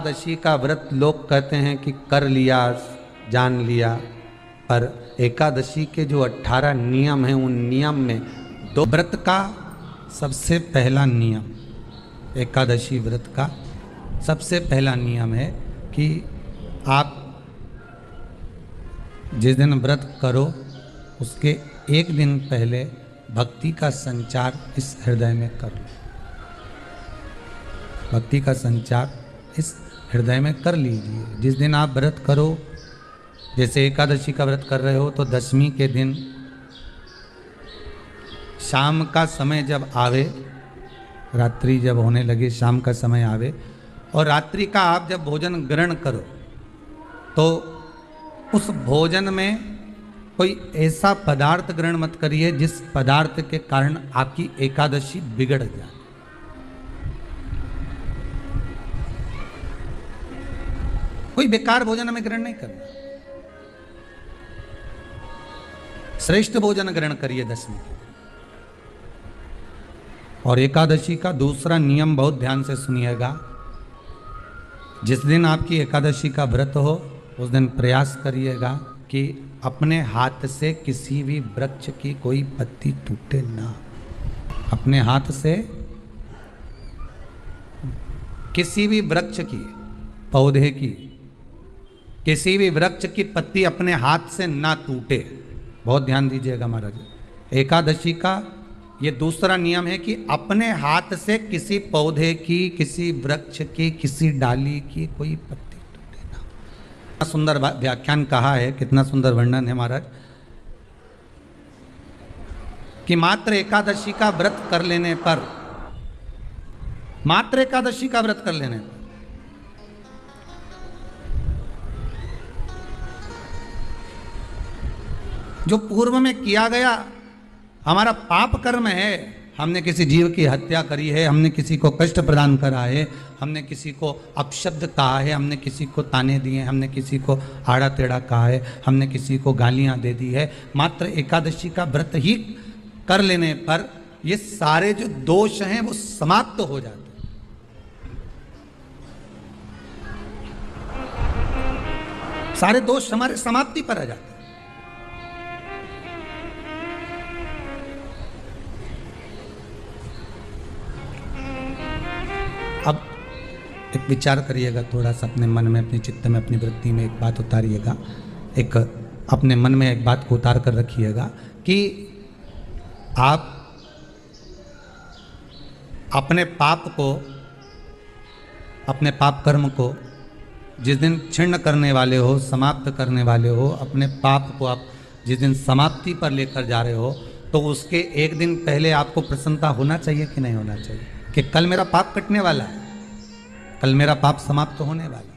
एकादशी का व्रत लोग कहते हैं कि कर लिया, जान लिया, पर एकादशी के जो 18 नियम हैं उन नियम में दो व्रत का सबसे पहला नियम, एकादशी व्रत का सबसे पहला नियम है कि आप जिस दिन व्रत करो उसके एक दिन पहले भक्ति का संचार इस हृदय में करो। भक्ति का संचार इस हृदय में कर लीजिए। जिस दिन आप व्रत करो, जैसे एकादशी का व्रत कर रहे हो तो दशमी के दिन शाम का समय जब आवे, रात्रि जब होने लगे, शाम का समय आवे और रात्रि का आप जब भोजन ग्रहण करो तो उस भोजन में कोई ऐसा पदार्थ ग्रहण मत करिए जिस पदार्थ के कारण आपकी एकादशी बिगड़ जाए। कोई बेकार भोजन हमें ग्रहण नहीं करना, श्रेष्ठ भोजन ग्रहण करिए दशमी के। और एकादशी का दूसरा नियम बहुत ध्यान से सुनिएगा। जिस दिन आपकी एकादशी का व्रत हो उस दिन प्रयास करिएगा कि अपने हाथ से किसी भी वृक्ष की कोई पत्ती टूटे ना। अपने हाथ से किसी भी वृक्ष की, पौधे की, किसी भी वृक्ष की पत्ती अपने हाथ से ना टूटे। बहुत ध्यान दीजिएगा महाराज। एकादशी का ये दूसरा नियम है कि अपने हाथ से किसी पौधे की, किसी वृक्ष की, किसी डाली की कोई पत्ती टूटे ना। कितना सुंदर व्याख्यान कहा है, कितना सुंदर वर्णन है महाराज कि मात्र एकादशी का व्रत कर लेने पर, मात्र एकादशी का व्रत कर लेने पर जो पूर्व में किया गया हमारा पाप कर्म है, हमने किसी जीव की हत्या करी है, हमने किसी को कष्ट प्रदान करा है, हमने किसी को अपशब्द कहा है, हमने किसी को ताने दिए, हमने किसी को आड़ा टेढ़ा कहा है, हमने किसी को गालियां दे दी है, मात्र एकादशी का व्रत ही कर लेने पर ये सारे जो दोष हैं वो समाप्त हो जाते हैं। सारे दोष हमारे समाप्ति पर आ जाते हैं। अब एक विचार करिएगा थोड़ा सा अपने मन में, अपने चित्त में, अपनी वृत्ति में एक बात उतारिएगा। एक अपने मन में एक बात को उतार कर रखिएगा कि आप अपने पाप को, अपने पाप कर्म को जिस दिन छिन्न करने वाले हो, समाप्त करने वाले हो, अपने पाप को आप जिस दिन समाप्ति पर लेकर जा रहे हो तो उसके एक दिन पहले आपको प्रसन्नता होना चाहिए कि नहीं होना चाहिए कि कल मेरा पाप कटने वाला है, कल मेरा पाप समाप्त होने वाला है।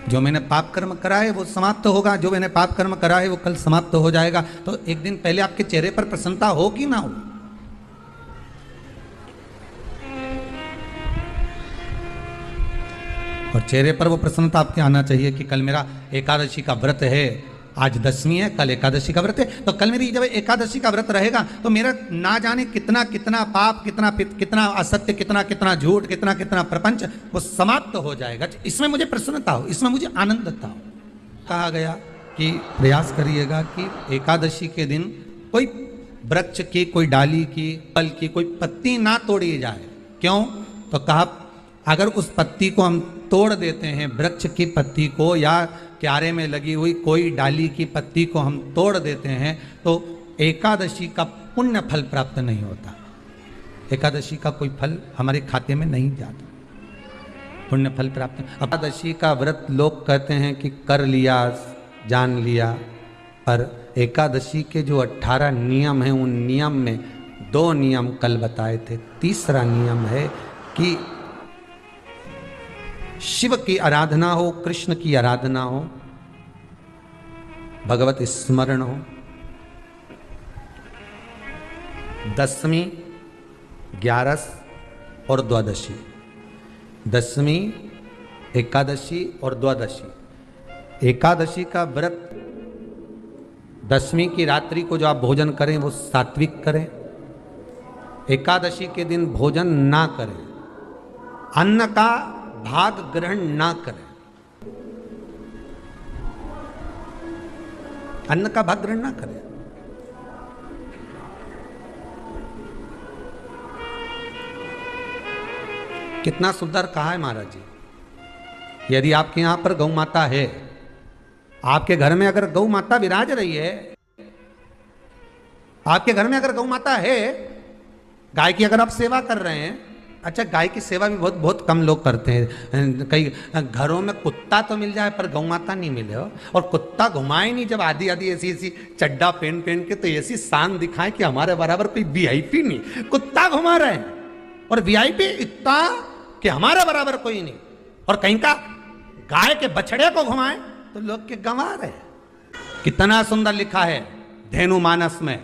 जो मैंने पाप कर्म करा है वो समाप्त होगा, जो मैंने पाप कर्म करा है वो कल समाप्त हो जाएगा। तो एक दिन पहले आपके चेहरे पर प्रसन्नता हो कि ना हो? और चेहरे पर वो प्रसन्नता आपके आना चाहिए कि कल मेरा एकादशी का व्रत है, आज दशमी है, कल एकादशी का व्रत है, तो कल मेरी जब एकादशी का व्रत रहेगा तो मेरा ना जाने कितना कितना पाप, कितना असत्य, कितना झूठ, कितना प्रपंच वो समाप्त हो जाएगा। इसमें मुझे प्रसन्नता हो, इसमें मुझे आनंदता हो। कहा गया कि प्रयास करिएगा कि एकादशी के दिन कोई वृक्ष की, कोई डाली की, फल की कोई पत्ती ना तोड़ी जाए। क्यों? तो कहा अगर उस पत्ती को हम तोड़ देते हैं, वृक्ष की पत्ती को या क्यारे में लगी हुई कोई डाली की पत्ती को हम तोड़ देते हैं तो एकादशी का पुण्य फल प्राप्त नहीं होता। एकादशी का कोई फल हमारे खाते में नहीं जाता, पुण्य फल प्राप्त। एकादशी का व्रत लोग कहते हैं कि कर लिया, जान लिया, पर एकादशी के जो 18 नियम हैं उन नियम में 2 नियम कल बताए थे। तीसरा नियम है कि शिव की आराधना हो, कृष्ण की आराधना हो, भगवत स्मरण हो। दशमी, 11 और द्वादशी, दशमी, एकादशी और द्वादशी। एकादशी का व्रत, दशमी की रात्रि को जो आप भोजन करें वो सात्विक करें, एकादशी के दिन भोजन ना करें। अन्न का भाग ग्रहण ना करें, अन्न का भाग ग्रहण ना करें। कितना सुंदर कहा है महाराज जी। यदि आपके यहां पर गौ माता है, आपके घर में अगर गौ माता विराज रही है, आपके घर में अगर गौ माता है, गाय की अगर आप सेवा कर रहे हैं, अच्छा गाय की सेवा भी बहुत बहुत कम लोग करते हैं। कई घरों में कुत्ता तो मिल जाए पर गौ माता नहीं मिले हो, और कुत्ता घुमाए नहीं जब आधी आधी ऐसी ऐसी चड्डा पहन पहन के, तो ऐसी शान दिखाए कि हमारे बराबर कोई वीआईपी नहीं, कुत्ता घुमा रहे हैं, और वीआईपी इतना कि हमारे बराबर कोई नहीं, और कहीं का गाय के बछड़े को घुमाए तो लोग के गंवा रहे। कितना सुंदर लिखा है धेनु मानस में,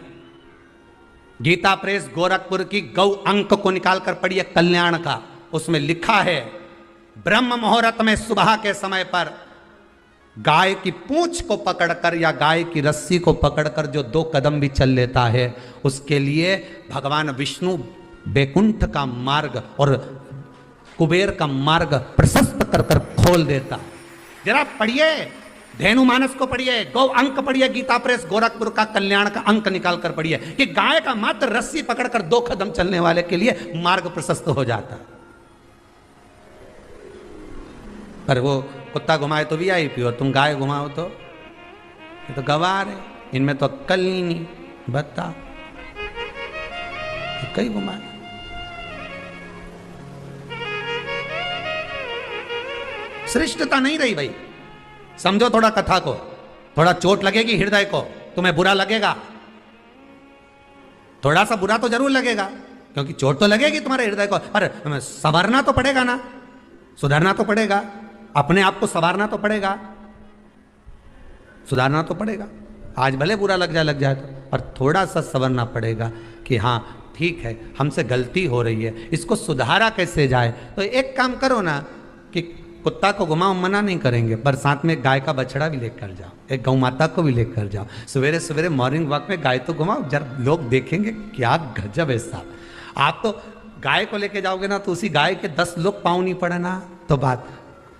गीता प्रेस गोरखपुर की गौ अंक को निकालकर पढ़िए कल्याण का, उसमें लिखा है ब्रह्म मुहूर्त में सुबह के समय पर गाय की पूंछ को पकड़कर या गाय की रस्सी को पकड़कर जो 2 कदम भी चल लेता है, उसके लिए भगवान विष्णु बैकुंठ का मार्ग और कुबेर का मार्ग प्रशस्त कर कर खोल देता। जरा पढ़िए धेनु मानस को पढ़िए, गौ अंक पढ़िए, गीता प्रेस गोरखपुर का कल्याण का अंक निकाल कर पढ़िए कि गाय का मात्र रस्सी पकड़कर 2 कदम चलने वाले के लिए मार्ग प्रशस्त हो जाता। पर वो कुत्ता घुमाए तो वीआईपी हो, तुम गाय घुमाओ तो ये तो गवार है, इनमें तो अक्कल ही नहीं। बता कई घुमाए। श्रेष्ठता नहीं रही भाई। समझो थोड़ा कथा को, थोड़ा चोट लगेगी हृदय को, तुम्हें बुरा लगेगा, थोड़ा सा बुरा तो जरूर लगेगा, क्योंकि चोट तो लगेगी तुम्हारे हृदय को, पर संवरना तो पड़ेगा ना, सुधारना तो पड़ेगा, अपने आप को संवारना तो पड़ेगा, सुधारना तो पड़ेगा। आज भले बुरा लग जाए तो, पर थोड़ा सा संवरना पड़ेगा कि हाँ ठीक है हमसे गलती हो रही है, इसको सुधारा कैसे जाए। तो एक काम करो ना कि कुत्ता को घुमाओ, मना नहीं करेंगे, पर साथ में गाय का बछड़ा भी लेकर जाओ, एक गौ माता को भी लेकर जाओ, सवेरे सवेरे मॉर्निंग वॉक में गाय तो घुमाओ, जब लोग देखेंगे क्या गजब है साहब। आप तो गाय को लेके जाओगे ना तो उसी गाय के 10 लोग पाँव नहीं पड़े ना, तो बात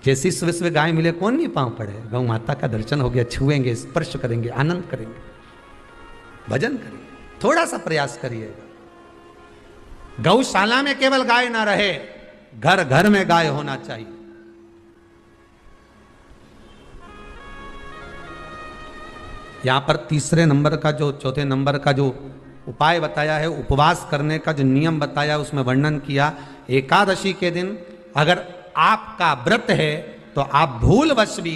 जैसी सुबह सुबह गाय मिले कौन नहीं पाँव पड़े। गौ माता का दर्शन हो गया, छुएंगे, स्पर्श करेंगे, आनंद करेंगे, भजन करेंगे। थोड़ा सा प्रयास करिए। गौशाला में केवल गाय ना रहे, घर घर में गाय होना चाहिए। यहां पर तीसरे नंबर का जो, चौथे नंबर का जो उपाय बताया है, उपवास करने का जो नियम बताया, उसमें वर्णन किया एकादशी के दिन अगर आपका व्रत है तो आप भूलवश भी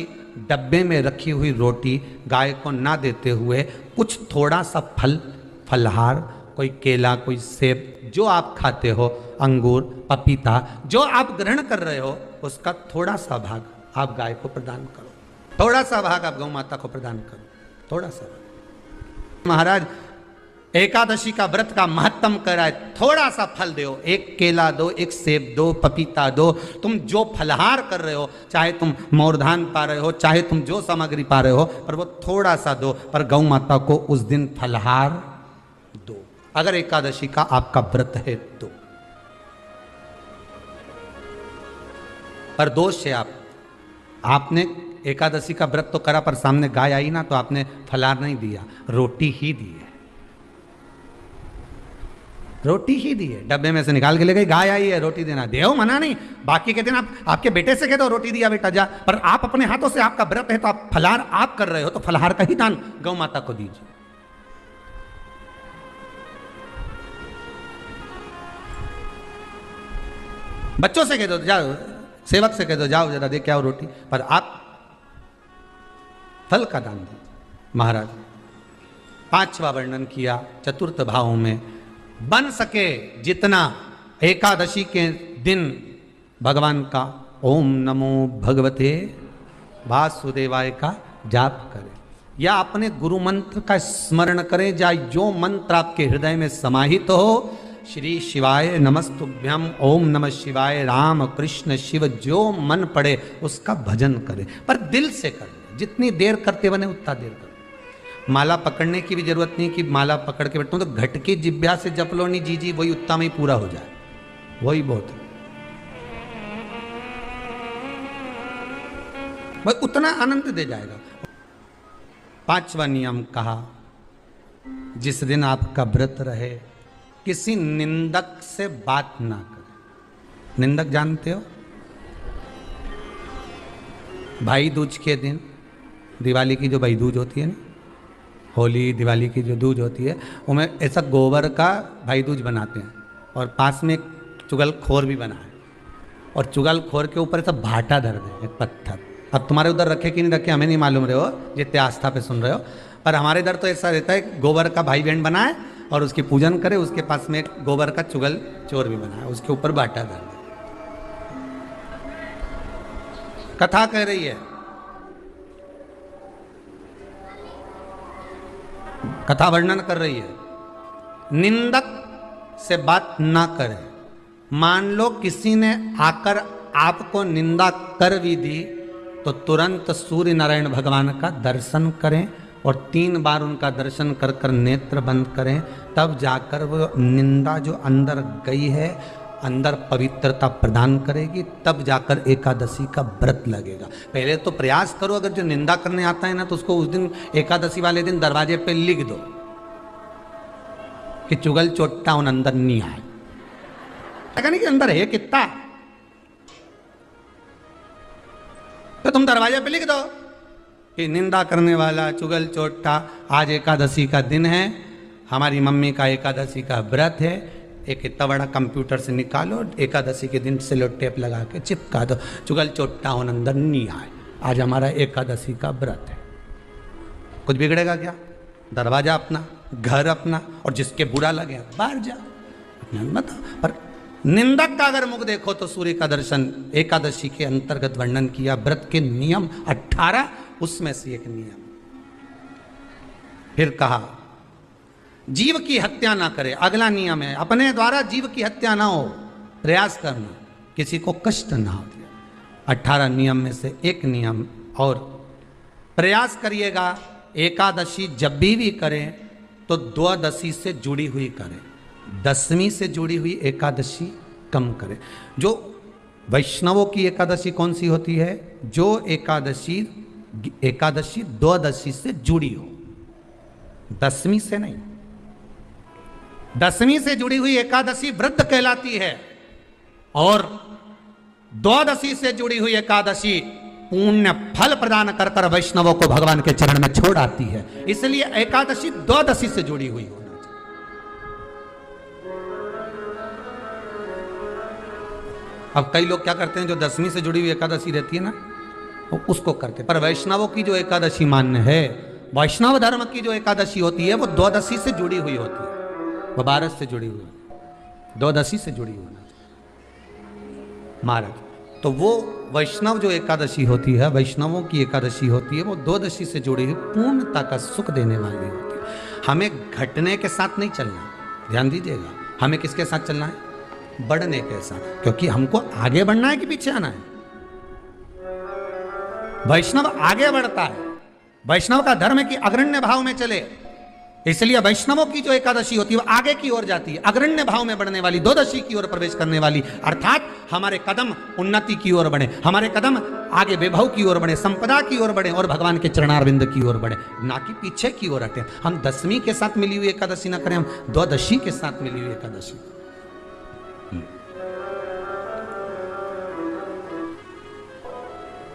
डब्बे में रखी हुई रोटी गाय को ना देते हुए कुछ थोड़ा सा फलहार, कोई केला, कोई सेब, जो आप खाते हो, अंगूर, पपीता, जो आप ग्रहण कर रहे हो, उसका थोड़ा सा भाग आप गाय को प्रदान करो, थोड़ा सा भाग आप गौ माता को प्रदान करो, थोड़ा सा। महाराज एकादशी का व्रत का महत्तम कराए, थोड़ा सा फल दो, एक केला दो, एक सेब दो, पपीता दो, तुम जो फलहार कर रहे हो, चाहे तुम मोरधान पा रहे हो, चाहे तुम जो सामग्री पा रहे हो, पर वो थोड़ा सा दो, पर गौ माता को उस दिन फलहार दो, अगर एकादशी का आपका व्रत है तो। पर दोष है आपने एकादशी का व्रत तो करा, पर सामने गाय आई ना तो आपने फलाहार नहीं दिया, रोटी ही दी है, रोटी ही दी है, डब्बे में से निकाल के ले गई, गाय आई है रोटी देना, देव मना नहीं। बाकी के दिन आप आपके बेटे से कह दो रोटी दिया बेटा जा, पर आप अपने हाथों से, आपका व्रत है तो आप फलाहार आप कर रहे हो, तो फलाहार का ही दान गौ माता को दीजिए। बच्चों से कह दो, जाओ सेवक से कह दो, जाओ जरा दे के आओ रोटी, पर आप फल का दान दीजिए। महाराज पांचवा वर्णन किया चतुर्थ भाव में, बन सके जितना एकादशी के दिन भगवान का ओम नमो भगवते वासुदेवाय का जाप करें, या अपने गुरु मंत्र का स्मरण करें, या जो मंत्र आपके हृदय में समाहित हो, श्री शिवाय नमस्तुभ्यम, ओम नमः शिवाय, राम कृष्ण शिव, जो मन पड़े उसका भजन करें, पर दिल से करें, जितनी देर करते बने उतना देर करें। माला पकड़ने की भी जरूरत नहीं कि माला पकड़ के बैठता हूँ तो घट की जिब्या से जप लो नहीं जी, वही उतना में ही पूरा हो जाए, वही बहुत है। वह उतना आनंद दे जाएगा। 5वां नियम कहा, जिस दिन आपका व्रत रहे किसी निंदक से बात ना करें। निंदक जानते हो? भाई दूज के दिन, दिवाली की जो भाई दूज होती है ना, होली दिवाली की जो दूज होती है, उनमें ऐसा गोबर का भाई दूज बनाते हैं और पास में एक चुगलखोर भी बना है और चुगलखोर के ऊपर ऐसा भाटा धर दे, एक पत्थर। अब तुम्हारे उधर रखे कि नहीं रखे हमें नहीं मालूम रहे हो, जितने आस्था पे सुन रहे हो, पर हमारे इधर तो ऐसा रहता है, गोबर का भाई बहन बनाए और उसकी पूजन करे, उसके पास में एक गोबर का चुगल चोर भी बना है, उसके ऊपर भाटा धर दे। कथा कह रही है, कथा वर्णन कर रही है, निंदक से बात ना करें। मान लो किसी ने आकर आपको निंदा कर भी दी तो तुरंत सूर्य नारायण भगवान का दर्शन करें और 3 बार उनका दर्शन कर कर नेत्र बंद करें, तब जाकर वो निंदा जो अंदर गई है अंदर पवित्रता प्रदान करेगी, तब जाकर एकादशी का व्रत लगेगा। पहले तो प्रयास करो, अगर जो निंदा करने आता है ना तो उसको उस दिन एकादशी वाले दिन दरवाजे पे लिख दो कि चुगल चोट्टा उन अंदर नहीं आए। नहीं कि अंदर है कितना, तो तुम दरवाजे पे लिख दो कि निंदा करने वाला चुगल चोट्टा, आज एकादशी का दिन है, हमारी मम्मी का एकादशी का व्रत है, एक इतना बड़ा कंप्यूटर से निकालो, एकादशी के दिन सेलो टेप लगा के चिपका दो, चुगल चोट्टा उन अंदर नहीं आए, आज हमारा एकादशी का व्रत है। कुछ बिगड़ेगा क्या? दरवाजा अपना, घर अपना, और जिसके बुरा लगे बाहर जा, बताओ। पर निंदक का अगर मुख देखो तो सूर्य का दर्शन एकादशी के अंतर्गत वर्णन किया, व्रत के नियम 18, उसमें से एक नियम। फिर कहा जीव की हत्या ना करे, अगला नियम है, अपने द्वारा जीव की हत्या ना हो, प्रयास करना, किसी को कष्ट ना हो। 18 नियम में से एक नियम और, प्रयास करिएगा एकादशी जब भी करें तो द्वादशी से जुड़ी हुई करें, 10वीं से जुड़ी हुई एकादशी कम करें। जो वैष्णवों की एकादशी कौन सी होती है? जो एकादशी द्वादशी से जुड़ी हो, 10वीं से नहीं। 10वीं से जुड़ी हुई एकादशी व्रत कहलाती है और द्वादशी से जुड़ी हुई एकादशी पुण्य फल प्रदान कर कर वैष्णवों को भगवान के चरण में छोड़ आती है। इसलिए एकादशी द्वादशी से जुड़ी हुई होना चाहिए। अब कई लोग क्या करते हैं, जो 10वीं से जुड़ी हुई एकादशी रहती है ना, वो उसको करते, पर वैष्णवों की जो एकादशी मान्य है, वैष्णव धर्म की जो एकादशी होती है वो द्वादशी से जुड़ी हुई होती है, वो 12 से जुड़ी हुई, द्वादशी से जुड़ी हुई महाराज। तो वो वैष्णव जो एकादशी होती है, वैष्णवों की एकादशी होती है, वो द्वादशी से जुड़ी हुई पूर्णता का सुख देने वाली होती है। हमें घटने के साथ नहीं चलना, ध्यान दीजिएगा, हमें किसके साथ चलना है? बढ़ने के साथ, क्योंकि हमको आगे बढ़ना है कि पीछे आना है। वैष्णव आगे बढ़ता है, वैष्णव का धर्म है कि अग्रण्य भाव में चले, इसलिए वैष्णवों की जो एकादशी होती है वो आगे की ओर जाती है, अग्रण्य भाव में बढ़ने वाली, द्वादशी की ओर प्रवेश करने वाली, अर्थात हमारे कदम उन्नति की ओर बढ़े, हमारे कदम आगे वैभव की ओर बढ़े, संपदा की ओर बढ़े और भगवान के चरणारविंद की ओर बढ़े, ना कि पीछे की ओर हटे। हम 10वीं के साथ मिली हुई एकादशी ना करें, हम द्वादशी के साथ मिली हुई एकादशी।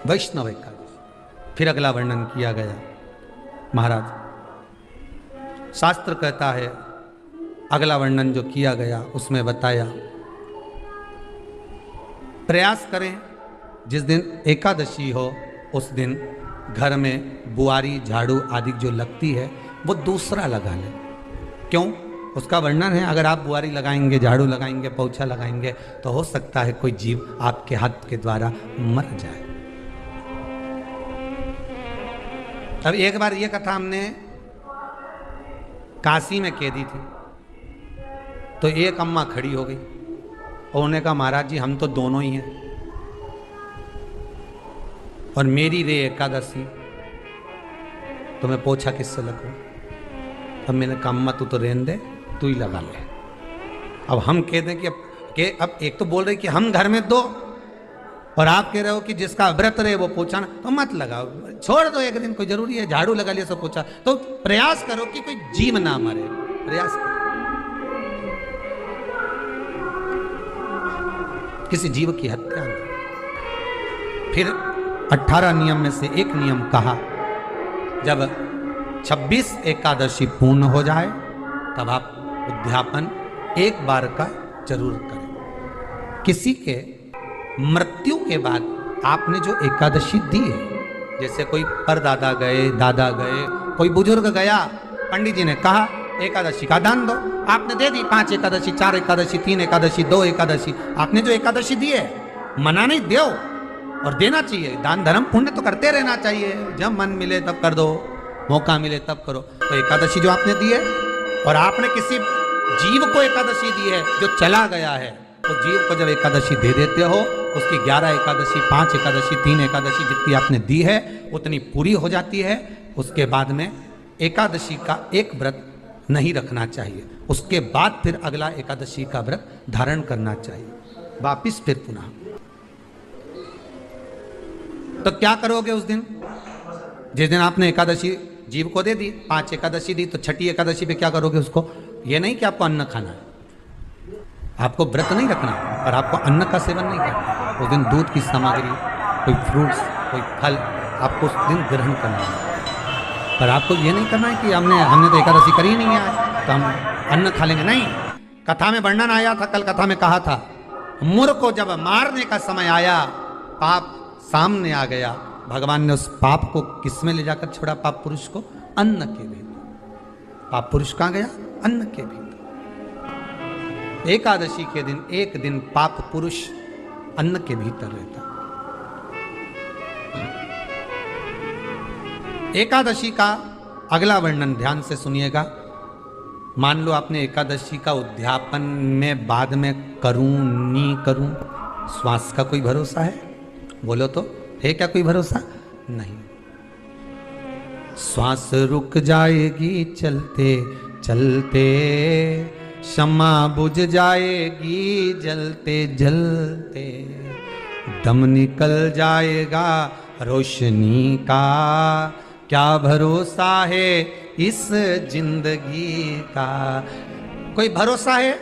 वैष्णव एकादशी। फिर अगला वर्णन किया गया महाराज, शास्त्र कहता है, अगला वर्णन जो किया गया उसमें बताया, प्रयास करें जिस दिन एकादशी हो उस दिन घर में बुआरी झाड़ू आदि जो लगती है वो दूसरा लगा लें। क्यों? उसका वर्णन है, अगर आप बुआरी लगाएंगे, झाड़ू लगाएंगे, पोछा लगाएंगे तो हो सकता है कोई जीव आपके हाथ के द्वारा मर जाए। अब एक बार ये कथा हमने काशी में कह दी थी, तो एक अम्मा खड़ी हो गई और उन्होंने कहा, महाराज जी हम तो दोनों ही हैं और मेरी रे एकादशी, तो मैं पोछा किससे लगूं? अब मैंने कहा, अम्मा तू तो रहने दे, तू ही लगा ले। अब हम कह दें कि अब एक तो बोल रहे कि हम घर में 2 और आप कह रहे हो कि जिसका व्रत रहे वो पोछा ना, तो मत लगाओ, छोड़ दो एक दिन, कोई जरूरी है झाड़ू लगा लिया सब पोछा। तो प्रयास करो कि कोई जीव ना मरे, प्रयास करो किसी जीव की हत्या नहीं। फिर 18 नियम में से एक नियम कहा, जब 26 एकादशी पूर्ण हो जाए तब आप उद्यापन एक बार का जरूर करें। किसी के मृत्यु के बाद आपने जो एकादशी दी है, जैसे कोई परदादा गए, दादा गए, कोई बुजुर्ग गया, पंडित जी ने कहा एकादशी का दान दो, आपने दे दी 5 एकादशी, 4 एकादशी, 3 एकादशी, 2 एकादशी, आपने जो एकादशी दी है, मना नहीं, दो और देना चाहिए। दान धर्म पुण्य तो करते रहना चाहिए, जब मन मिले तब कर दो, मौका मिले तब करो। तो एकादशी जो आपने दी है, और आपने किसी जीव को एकादशी दी है जो चला गया है, तो जीव को जब एकादशी दे देते हो, उसकी 11 एकादशी, 5 एकादशी, 3 एकादशी जितनी आपने दी है उतनी पूरी हो जाती है। उसके बाद में एकादशी का एक व्रत नहीं रखना चाहिए, उसके बाद फिर अगला एकादशी का व्रत धारण करना चाहिए। वापिस फिर पुनः। तो क्या करोगे उस दिन? जिस दिन आपने एकादशी जीव को दे दी, 5 एकादशी दी, तो छठी एकादशी पे क्या करोगे उसको? ये नहीं कि आपको अन्न खाना है, आपको व्रत नहीं रखना, और आपको अन्न का सेवन नहीं करना। उस दिन दूध की सामग्री, कोई फ्रूट्स, कोई फल आपको उस दिन ग्रहण करना है। पर आपको ये नहीं करना है कि हमने तो एकादशी करी नहीं है आज, तो हम अन्न खा लेंगे, नहीं। कथा में वर्णन आया था, कल कथा में कहा था, मुर को जब मारने का समय आया, पाप सामने आ गया, भगवान ने उस पाप को किस में ले जाकर छोड़ा? पाप पुरुष को अन्न के भीतर। पाप पुरुष कहाँ गया? अन्न के भीतर। एकादशी के दिन एक दिन पाप पुरुष अन्न के भीतर रहता। एकादशी का अगला वर्णन ध्यान से सुनिएगा। मान लो आपने एकादशी का उद्यापन में बाद में करूं नहीं करूं, श्वास का कोई भरोसा है? बोलो तो, है क्या कोई भरोसा? नहीं। श्वास रुक जाएगी चलते चलते, शम्मा बुझ जाएगी जलते जलते, दम निकल जाएगा रोशनी का, क्या भरोसा है इस जिंदगी का? कोई भरोसा है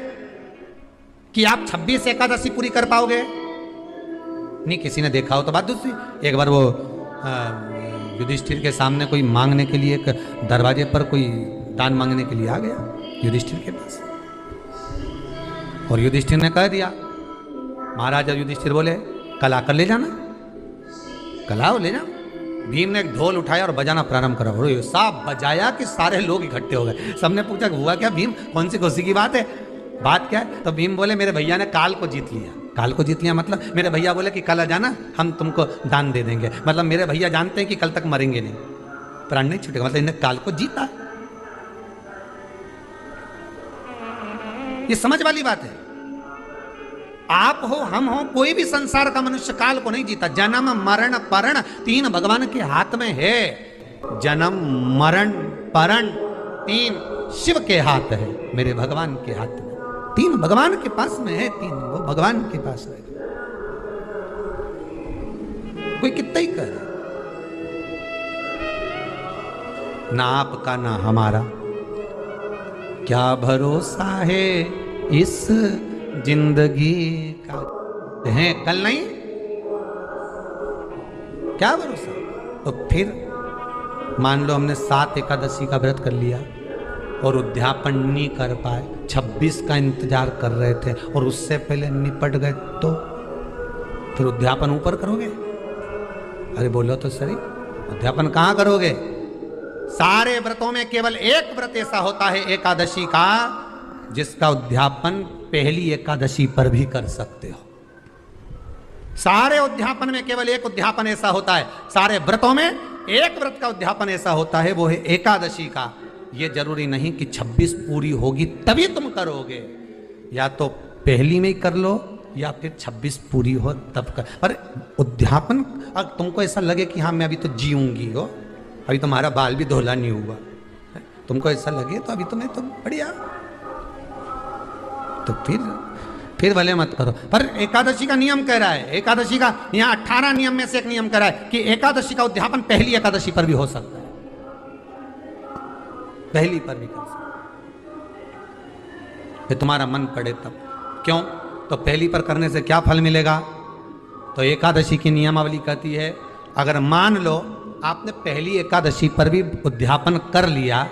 कि आप 26 एकादशी पूरी कर पाओगे? नहीं, किसी ने देखा हो तो बात दूसरी। एक बार वो युधिष्ठिर के सामने कोई मांगने के लिए, एक दरवाजे पर कोई दान मांगने के लिए आ गया युधिष्ठिर के पास, और युधिष्ठिर ने कह दिया, महाराजा युधिष्ठिर बोले कल आकर ले जाना, कल आओ ले जाओ। भीम ने एक ढोल उठाया और बजाना प्रारंभ करा, और साहब बजाया कि सारे लोग इकट्ठे हो गए। सबने पूछा हुआ क्या भीम, कौन सी खुशी की बात है, बात क्या है? तो भीम बोले मेरे भैया ने काल को जीत लिया। काल को जीत लिया मतलब मेरे भैया बोले कि कल आ जाना, हम तुमको दान दे देंगे। मतलब मेरे भैया जानते हैं कि कल तक मरेंगे नहीं, प्राण नहीं छूटेगा, मतलब इन्हें काल को जीता। ये समझ वाली बात है। आप हो, हम हो, कोई भी संसार का मनुष्य काल को नहीं जीता। जन्म मरण परण 3 भगवान के हाथ में है। जन्म मरण परण 3 शिव के हाथ है, मेरे भगवान के हाथ में। 3 भगवान के पास में है, 3 वो भगवान के पास है। कोई कितना ही करे, ना आपका ना हमारा, क्या भरोसा है इस जिंदगी का? है कल नहीं, क्या भरोसा? तो फिर मान लो हमने 7 एकादशी का व्रत कर लिया और उद्यापन नहीं कर पाए, 26 का इंतजार कर रहे थे और उससे पहले निपट गए, तो फिर उद्यापन ऊपर करोगे? अरे बोलो तो सही, उद्यापन कहां करोगे? सारे व्रतों में केवल एक व्रत ऐसा होता है एकादशी का, जिसका उद्यापन पहली एकादशी पर भी कर सकते हो। सारे उद्यापन में केवल एक उद्यापन ऐसा होता है, सारे व्रतों में एक व्रत का उद्यापन ऐसा होता है, वो है एकादशी का। ये जरूरी नहीं कि 26 पूरी होगी तभी तुम करोगे, या तो पहली में ही कर लो या फिर 26 पूरी हो तब कर। पर उद्यापन, अगर तुमको ऐसा लगे कि हाँ मैं अभी तो जीऊंगी हो, अभी तुम्हारा बाल भी धोला नहीं हुआ, तुमको ऐसा लगे तो अभी तो मैं तो बढ़िया, तो फिर फिर भले मत करो। पर एकादशी का नियम कह रहा है, एकादशी का यहाँ 18 नियम में से एक नियम कह रहा है कि एकादशी का उद्यापन पहली एकादशी पर भी हो सकता है, पहली पर भी कर सकते, फिर तुम्हारा मन पड़े तब। क्यों? तो पहली पर करने से क्या फल मिलेगा? तो एकादशी की नियमावली कहती है, अगर मान लो आपने पहली एकादशी पर भी उद्यापन कर लिया,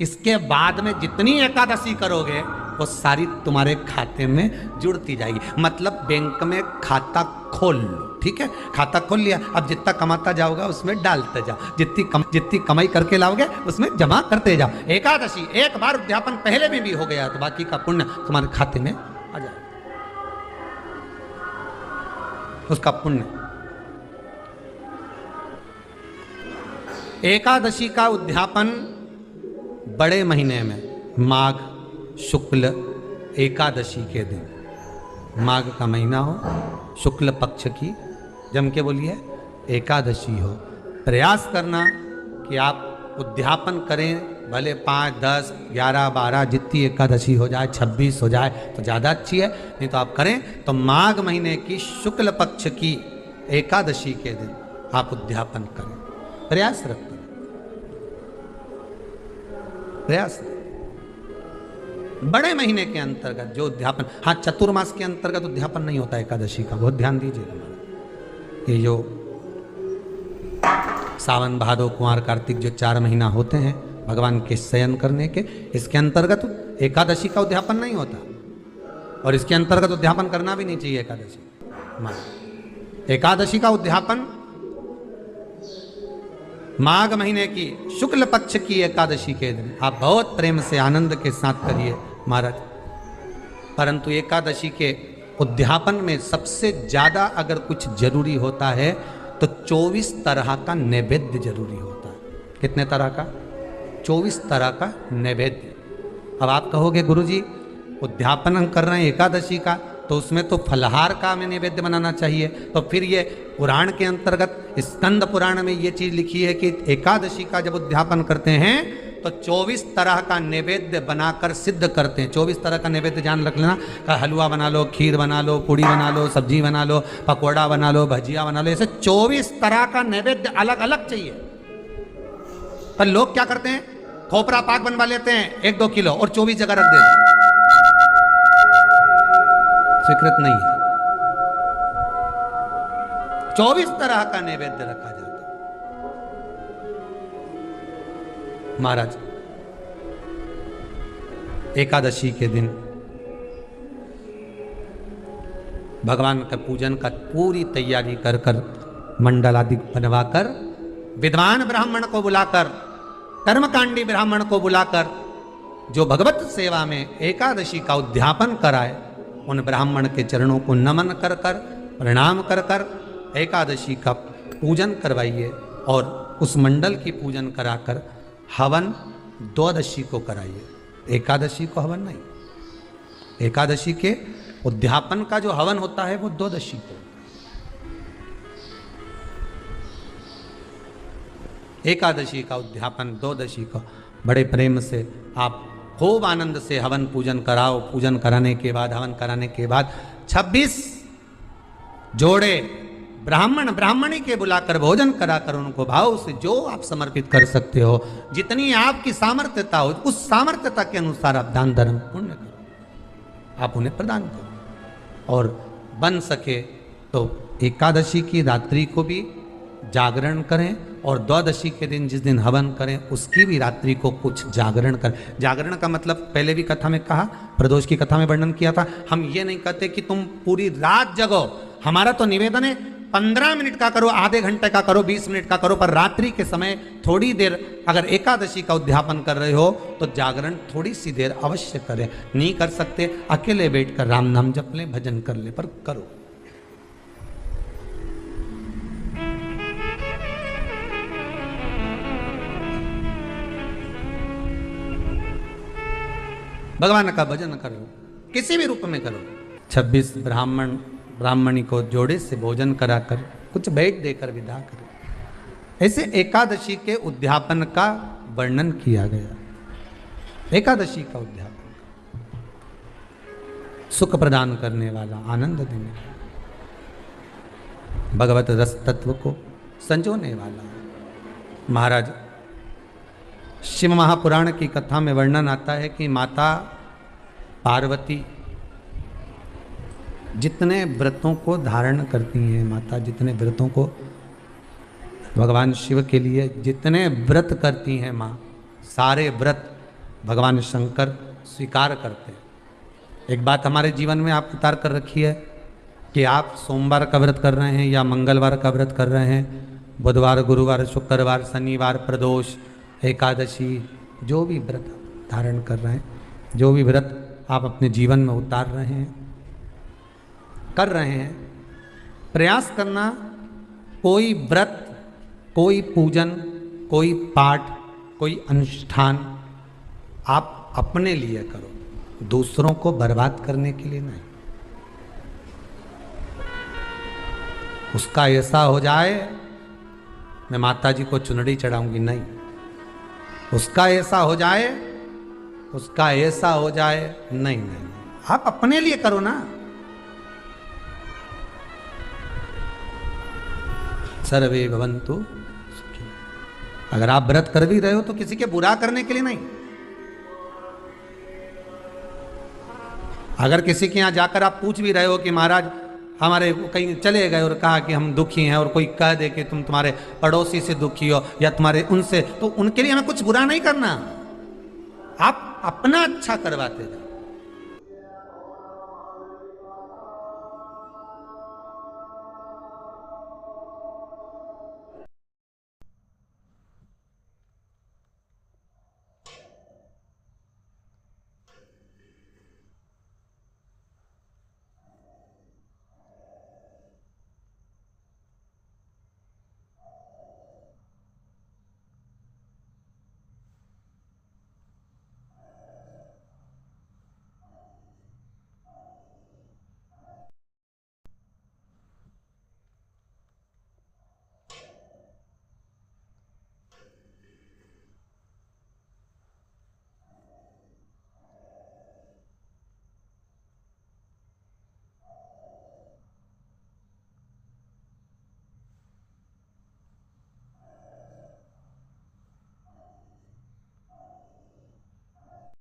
इसके बाद में जितनी एकादशी करोगे वो सारी तुम्हारे खाते में जुड़ती जाएगी। मतलब बैंक में खाता खोल लो, ठीक है, खाता खोल लिया, अब जितना कमाता जाओगा उसमें डालते जाओ, जितनी कमाई करके लाओगे उसमें जमा करते जाओ। एकादशी एक बार उद्यापन पहले में भी हो गया तो बाकी का पुण्य तुम्हारे खाते में आ जाए, उसका पुण्य। एकादशी का उद्यापन बड़े महीने में माघ शुक्ल एकादशी के दिन, माघ का महीना हो, शुक्ल पक्ष की, जम के बोलिए, एकादशी हो, प्रयास करना कि आप उद्यापन करें, भले 5, 10, 11, 12 जितनी एकादशी हो जाए, 26 हो जाए तो ज़्यादा अच्छी है, नहीं तो आप करें तो माघ महीने की शुक्ल पक्ष की एकादशी के दिन आप उद्यापन करें, प्रयास रखें, प्रयास। बड़े महीने के अंतर्गत जो उद्यापन, हाँ चतुर्मास के अंतर्गत उद्यापन नहीं होता एकादशी का, बहुत ध्यान दीजिए। ये जो सावन भादो कुंवर कार्तिक जो 4 महीना होते हैं भगवान के शयन करने के, इसके अंतर्गत एकादशी का उद्यापन नहीं होता, और इसके अंतर्गत उद्यापन करना भी नहीं चाहिए एकादशी। एकादशी का उद्यापन माघ महीने की शुक्ल पक्ष की एकादशी के दिन आप बहुत प्रेम से आनंद के साथ करिए महाराज। परंतु एकादशी के उद्यापन में सबसे ज्यादा अगर कुछ जरूरी होता है तो 24 तरह का नैवेद्य जरूरी होता है। कितने तरह का? 24 तरह का नैवेद्य। अब आप कहोगे गुरुजी उद्यापन हम कर रहे हैं एकादशी का, तो उसमें तो फलहार का हमें नैवेद्य बनाना चाहिए। तो फिर ये पुराण के अंतर्गत स्कंद पुराण में ये चीज लिखी है कि एकादशी का जब उद्यापन करते हैं तो 24 तरह का नैवेद्य बनाकर सिद्ध करते हैं। 24 तरह का नैवेद्य जान रख लेना, हलवा बना लो, खीर बना लो, पूड़ी बना लो, सब्जी बना लो, पकौड़ा बना लो, भजिया बना लो, ऐसे 24 तरह का नैवेद्य अलग अलग चाहिए। पर लोग क्या करते हैं, खोपरा पाक बनवा लेते हैं 1-2 किलो और 24 जगह रख देते हैं, स्वीकृत नहीं है। 24 तरह का नैवेद्य रखा जाता है। महाराज एकादशी के दिन भगवान का पूजन का पूरी तैयारी कर कर मंडल आदि बनवाकर विद्वान ब्राह्मण को बुलाकर, कर्मकांडी ब्राह्मण को बुलाकर जो भगवत सेवा में एकादशी का उद्यापन कराए, उन ब्राह्मण के चरणों को नमन कर कर, प्रणाम कर कर एकादशी का पूजन करवाइए और उस मंडल की पूजन कराकर हवन द्वादशी को कराइए। एकादशी को हवन नहीं, एकादशी के उद्यापन का जो हवन होता है वो द्वादशी को। एकादशी का उद्यापन द्वादशी को बड़े प्रेम से आप खूब आनंद से हवन पूजन कराओ। पूजन कराने के बाद, हवन कराने के बाद 26 जोड़े ब्राह्मण ब्राह्मणी के बुलाकर भोजन कराकर उनको भाव से जो आप समर्पित कर सकते हो, जितनी आपकी सामर्थ्यता हो, उस सामर्थ्यता के अनुसार आप दान धर्म पुण्य करो, आप उन्हें प्रदान करो। और बन सके तो एकादशी की रात्रि को भी जागरण करें और द्वादशी के दिन जिस दिन हवन करें उसकी भी रात्रि को कुछ जागरण करें। जागरण का मतलब पहले भी कथा में कहा, प्रदोष की कथा में वर्णन किया था। हम ये नहीं कहते कि तुम पूरी रात जगो, हमारा तो निवेदन है 15 मिनट का करो, आधे घंटे का करो, 20 मिनट का करो, पर रात्रि के समय थोड़ी देर अगर एकादशी का उद्यापन कर रहे हो तो जागरण थोड़ी सी देर अवश्य करें। नहीं कर सकते अकेले बैठकर राम नाम जप लें, भजन कर ले, पर करो। भगवान का भजन करो, किसी भी रूप में करो। 26 ब्राह्मण ब्राह्मणी को जोड़े से भोजन कराकर कुछ भेंट देकर विदा करें। ऐसे एकादशी के उद्यापन का वर्णन किया गया। एकादशी का उद्यापन सुख प्रदान करने वाला, आनंद देने वाला, भगवत रस तत्व को संजोने वाला। महाराज शिव महापुराण की कथा में वर्णन आता है कि माता पार्वती जितने व्रतों को धारण करती हैं, माता जितने व्रतों को भगवान शिव के लिए जितने व्रत करती हैं माँ, सारे व्रत भगवान शंकर स्वीकार करते हैं। एक बात हमारे जीवन में आप उतार कर रखी है कि आप सोमवार का व्रत कर रहे हैं या मंगलवार का व्रत कर रहे हैं, बुधवार, गुरुवार, शुक्रवार, शनिवार, प्रदोष, एकादशी, जो भी व्रत धारण कर रहे हैं, जो भी व्रत आप अपने जीवन में उतार रहे हैं, कर रहे हैं, प्रयास करना कोई व्रत, कोई पूजन, कोई पाठ, कोई अनुष्ठान आप अपने लिए करो, दूसरों को बर्बाद करने के लिए नहीं। उसका ऐसा हो जाए मैं माता जी को चुनरी चढ़ाऊंगी, नहीं। उसका ऐसा हो जाए, उसका ऐसा हो जाए, नहीं नहीं, आप अपने लिए करो ना। सर्वे भवन्तु सुखी। अगर आप व्रत कर भी रहे हो तो किसी के बुरा करने के लिए नहीं। अगर किसी के यहाँ जाकर आप पूछ भी रहे हो कि महाराज हमारे कहीं चले गए और कहा कि हम दुखी हैं, और कोई कह दे कि तुम तुम्हारे पड़ोसी से दुखी हो या तुम्हारे उनसे, तो उनके लिए हमें कुछ बुरा नहीं करना, आप अपना अच्छा करवाते जाओ।